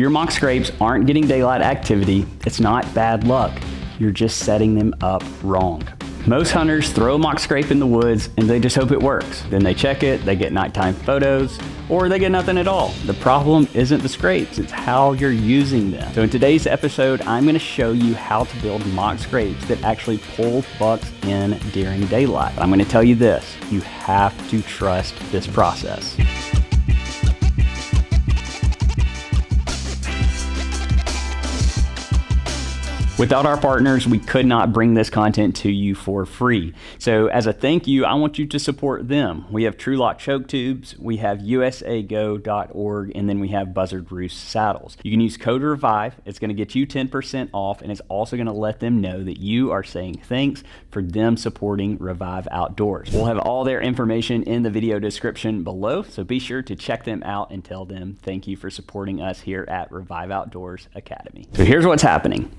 your mock scrapes aren't getting daylight activity, it's not bad luck. You're just setting them up wrong. Most hunters throw a mock scrape in the woods and they just hope it works. Then they check it, they get nighttime photos, or they get nothing at all. The problem isn't the scrapes, it's how you're using them. So in today's episode, I'm gonna show you how to build mock scrapes that actually pull bucks in during daylight. I'm gonna tell you this, you have to trust this process. Without our partners, we could not bring this content to you for free. So as a thank you, I want you to support them. We have TrueLock choke tubes, we have usago.org, and then we have Buzzard Roost saddles. You can use code REVIVE. It's going to get you 10% off, and it's also going to let them know that you are saying thanks for them supporting Revive Outdoors. We'll have all their information in the video description below, so be sure to check them out and tell them thank you for supporting us here at Revive Outdoors Academy. So here's what's happening.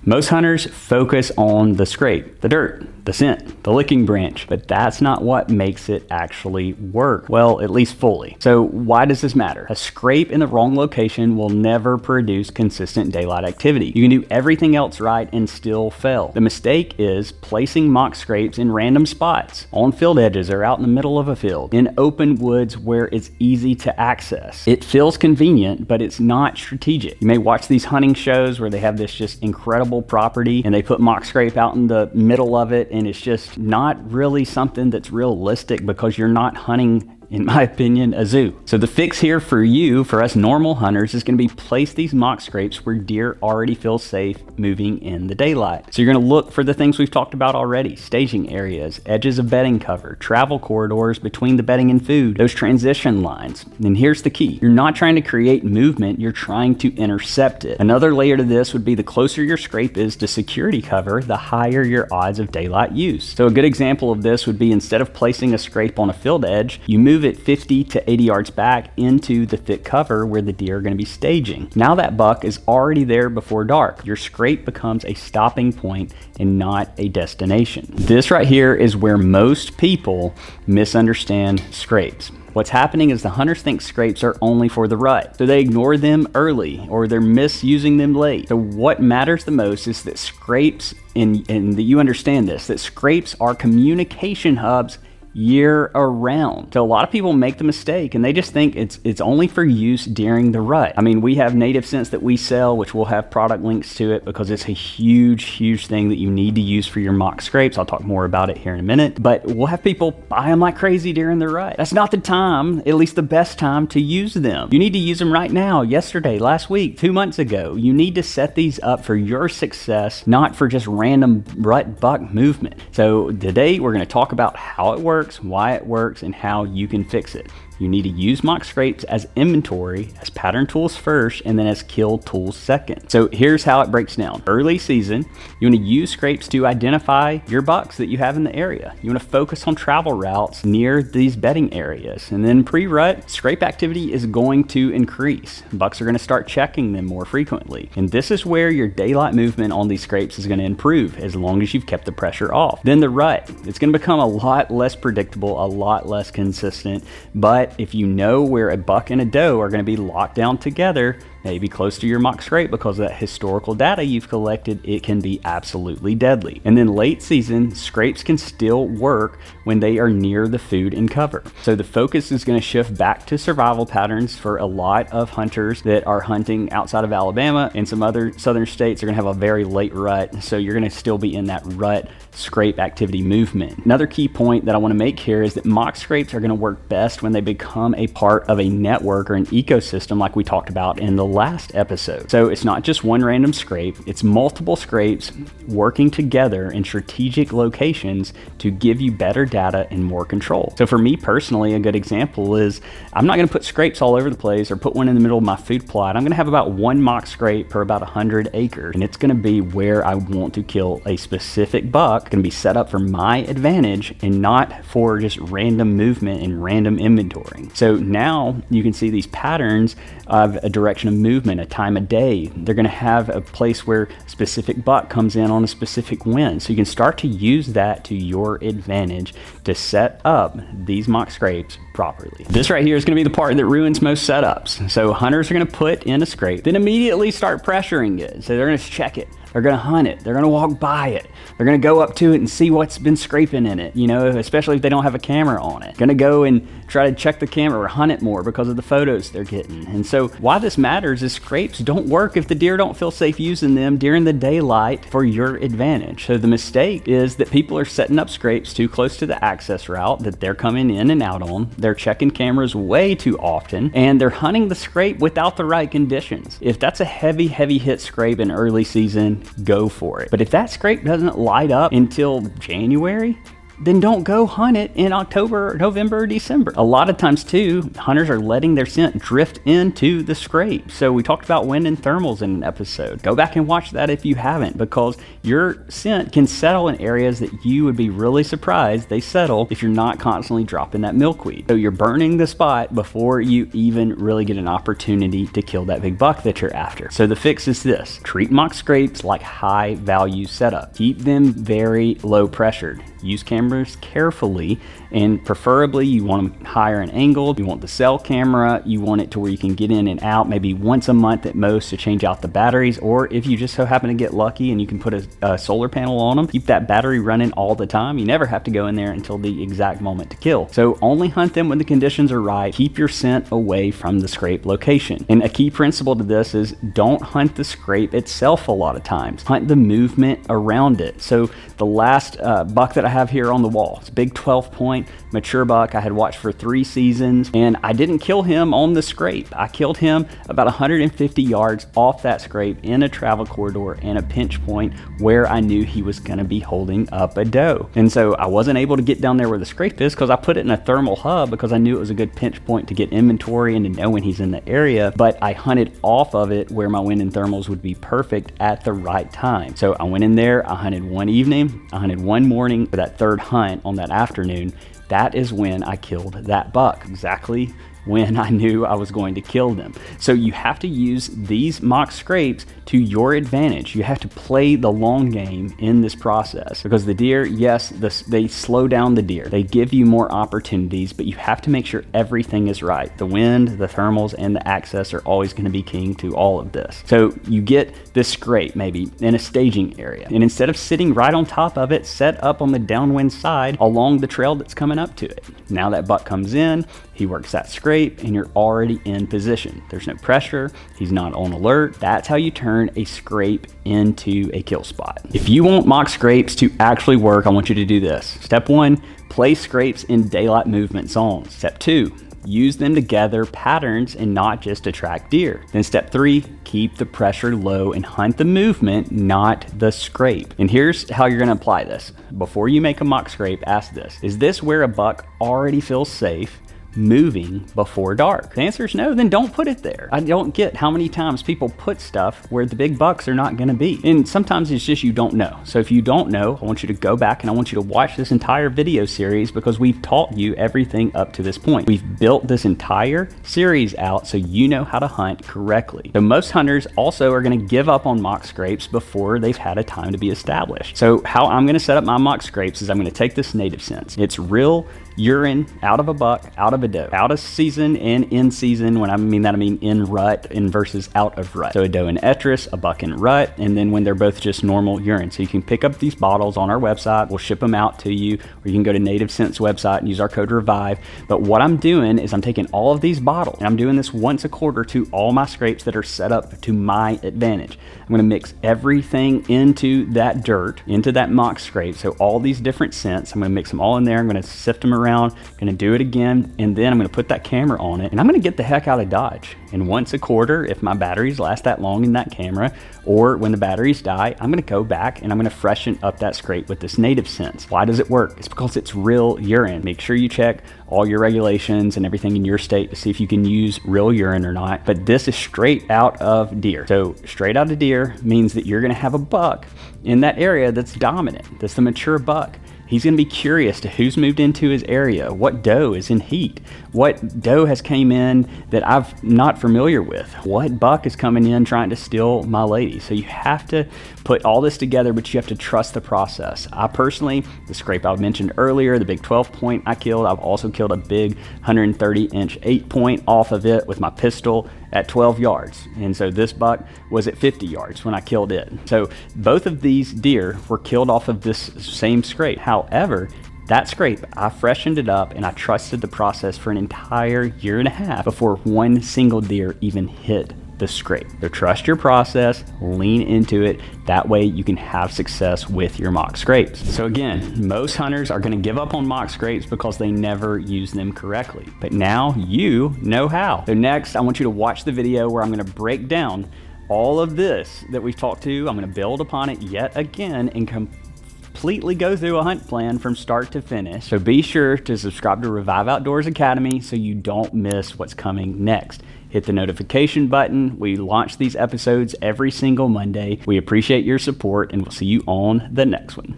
Most hunters focus on the scrape, the dirt, the scent, the licking branch, but that's not what makes it actually work. Well, at least fully. So why does this matter? A scrape in the wrong location will never produce consistent daylight activity. You can do everything else right and still fail. The mistake is placing mock scrapes in random spots, on field edges or out in the middle of a field, in open woods where it's easy to access. It feels convenient, but it's not strategic. You may watch these hunting shows where they have this just incredible property and they put mock scrape out in the middle of it, and it's just not really something that's realistic because you're not hunting, in my opinion, a zoo. So the fix here for you, for us normal hunters, is going to be place these mock scrapes where deer already feel safe moving in the daylight. So you're going to look for the things we've talked about already: staging areas, edges of bedding cover, travel corridors between the bedding and food, those transition lines. And here's the key. You're not trying to create movement, you're trying to intercept it. Another layer to this would be the closer your scrape is to security cover, the higher your odds of daylight use. So a good example of this would be, instead of placing a scrape on a field edge, you move it 50 to 80 yards back into the thick cover where the deer are going to be staging. Now that buck is already there before dark. Your scrape becomes a stopping point and not a destination. This right here is where most people misunderstand scrapes. What's happening is the hunters think scrapes are only for the rut, so they ignore them early or they're misusing them late. So what matters the most is that scrapes, and that you understand this, that scrapes are communication hubs year around. So a lot of people make the mistake and they just think it's only for use during the rut. I mean, we have native scents that we sell, which will have product links to it because it's a huge thing that you need to use for your mock scrapes. I'll talk more about it here in a minute, but we'll have people buy them like crazy during the rut. That's not the time, at least the best time, to use them. You need to use them right now, yesterday, last week, 2 months ago. You need to set these up for your success, not for just random rut buck movement. So today we're going to talk about how it works, why it works, and how you can fix it. You need to use mock scrapes as inventory, as pattern tools first, and then as kill tools second. So here's how it breaks down. Early season, you want to use scrapes to identify your bucks that you have in the area. You want to focus on travel routes near these bedding areas. And then pre-rut, scrape activity is going to increase. Bucks are going to start checking them more frequently. And this is where your daylight movement on these scrapes is going to improve, as long as you've kept the pressure off. Then the rut, it's going to become a lot less predictable, a lot less consistent, but if you know where a buck and a doe are going to be locked down together, maybe close to your mock scrape, because of that historical data you've collected, it can be absolutely deadly. And then late season, scrapes can still work when they are near the food and cover. So the focus is going to shift back to survival patterns for a lot of hunters that are hunting outside of Alabama, and some other southern states are going to have a very late rut. So you're going to still be in that rut scrape activity movement. Another key point that I want to make here is that mock scrapes are going to work best when they become a part of a network or an ecosystem, like we talked about in the last episode. So it's not just one random scrape, it's multiple scrapes working together in strategic locations to give you better data and more control. So for me personally, a good example is, I'm not going to put scrapes all over the place or put one in the middle of my food plot. I'm going to have about one mock scrape per about 100 acres, and it's going to be where I want to kill a specific buck. It's going to be set up for my advantage and not for just random movement and random inventorying. So now you can see these patterns of a direction of some movement, a time of day. They're going to have a place where a specific buck comes in on a specific wind. So you can start to use that to your advantage to set up these mock scrapes properly. This right here is going to be the part that ruins most setups. So hunters are going to put in a scrape, then immediately start pressuring it. So they're going to check it. They're going to hunt it. They're going to walk by it. They're going to go up to it and see what's been scraping in it, you know, especially if they don't have a camera on it. Going to go and try to check the camera or hunt it more because of the photos they're getting. And so why this matters is scrapes don't work if the deer don't feel safe using them during the daylight for your advantage. So the mistake is that people are setting up scrapes too close to the access route that they're coming in and out on. They're checking cameras way too often, and they're hunting the scrape without the right conditions. If that's a heavy hit scrape in early season, go for it. But if that scrape doesn't light up until January, then don't go hunt it in October, November, or December. A lot of times too, hunters are letting their scent drift into the scrape. So we talked about wind and thermals in an episode. Go back and watch that if you haven't, because your scent can settle in areas that you would be really surprised they settle if you're not constantly dropping that milkweed. So you're burning the spot before you even really get an opportunity to kill that big buck that you're after. So the fix is this: treat mock scrapes like high value setup. Keep them very low pressured. Use cameras carefully, and preferably you want them higher and angled. You want the cell camera. You want it to where you can get in and out maybe once a month at most to change out the batteries, or if you just so happen to get lucky and you can put a solar panel on them, keep that battery running all the time. You never have to go in there until the exact moment to kill. So only hunt them when the conditions are right. Keep your scent away from the scrape location. And a key principle to this is don't hunt the scrape itself a lot of times. Hunt the movement around it. So the last buck that I have here on the wall, it's a big 12 point mature buck I had watched for 3 seasons, and I didn't kill him on the scrape. I killed him about 150 yards off that scrape in a travel corridor and a pinch point where I knew he was going to be holding up a doe. And so I wasn't able to get down there where the scrape is because I put it in a thermal hub because I knew it was a good pinch point to get inventory and to know when he's in the area, but I hunted off of it where my wind and thermals would be perfect at the right time. So I went in there, I hunted one evening, I hunted one morning. For that third hunt on that afternoon, that is when I killed that buck, exactly when I knew I was going to kill them. So you have to use these mock scrapes to your advantage. You have to play the long game in this process, because the deer, yes, they slow down the deer. They give you more opportunities, but you have to make sure everything is right. The wind, the thermals, and the access are always going to be king to all of this. So you get this scrape maybe in a staging area, and instead of sitting right on top of it, set up on the downwind side along the trail that's coming up to it. Now that buck comes in, he works that scrape, and you're already in position. There's no pressure. He's not on alert. That's how you turn a scrape into a kill spot. If you want mock scrapes to actually work, I want you to do this. Step 1, place scrapes in daylight movement zones. Step 2, use them to gather patterns and not just to track deer. Then step 3, keep the pressure low and hunt the movement, not the scrape. And here's how you're going to apply this. Before you make a mock scrape, ask this: is this where a buck already feels safe moving before dark? The answer is no, then don't put it there. I don't get how many times people put stuff where the big bucks are not going to be. And sometimes it's just you don't know. So if you don't know, I want you to go back and I want you to watch this entire video series, because we've taught you everything up to this point. We've built this entire series out so you know how to hunt correctly. So most hunters also are going to give up on mock scrapes before they've had a time to be established. So how I'm going to set up my mock scrapes is I'm going to take this native sense. It's real urine out of a buck, out of a doe, out of season and in season. When I mean that, I mean in rut and versus out of rut. So a doe in etrus, a buck in rut, and then when they're both just normal urine. So you can pick up these bottles on our website. We'll ship them out to you, or you can go to Native Scent's website and use our code REVIVE. But what I'm doing is I'm taking all of these bottles, and I'm doing this once a quarter to all my scrapes that are set up to my advantage. I'm going to mix everything into that dirt, into that mock scrape. So all these different scents, I'm going to mix them all in there. I'm going to sift them around, going to do it again, and then I'm going to put that camera on it, and I'm going to get the heck out of Dodge. And once a quarter, if my batteries last that long in that camera, or when the batteries die, I'm going to go back and I'm going to freshen up that scrape with this native scents. Why does it work? It's because it's real urine. Make sure you check all your regulations and everything in your state to see if you can use real urine or not. But this is straight out of deer. So straight out of deer means that you're going to have a buck in that area that's dominant. That's the mature buck. He's going to be curious to who's moved into his area, what doe is in heat, what doe has came in that I'm not familiar with, what buck is coming in trying to steal my lady. So you have to put all this together, but you have to trust the process. I personally, the scrape I mentioned earlier, the big 12 point I killed, I've also killed a big 130-inch 8 point off of it with my pistol at 12 yards. And so this buck was at 50 yards when I killed it. So both of these deer were killed off of this same scrape. However, that scrape, I freshened it up and I trusted the process for an entire year and a half before one single deer even hit the scrape. So trust your process, lean into it. That way you can have success with your mock scrapes. So again, most hunters are gonna give up on mock scrapes because they never use them correctly. But now you know how. So next, I want you to watch the video where I'm gonna break down all of this that we've talked to. I'm gonna build upon it yet again and completely go through a hunt plan from start to finish. So be sure to subscribe to Revive Outdoors Academy so you don't miss what's coming next. Hit the notification button. We launch these episodes every single Monday. We appreciate your support and we'll see you on the next one.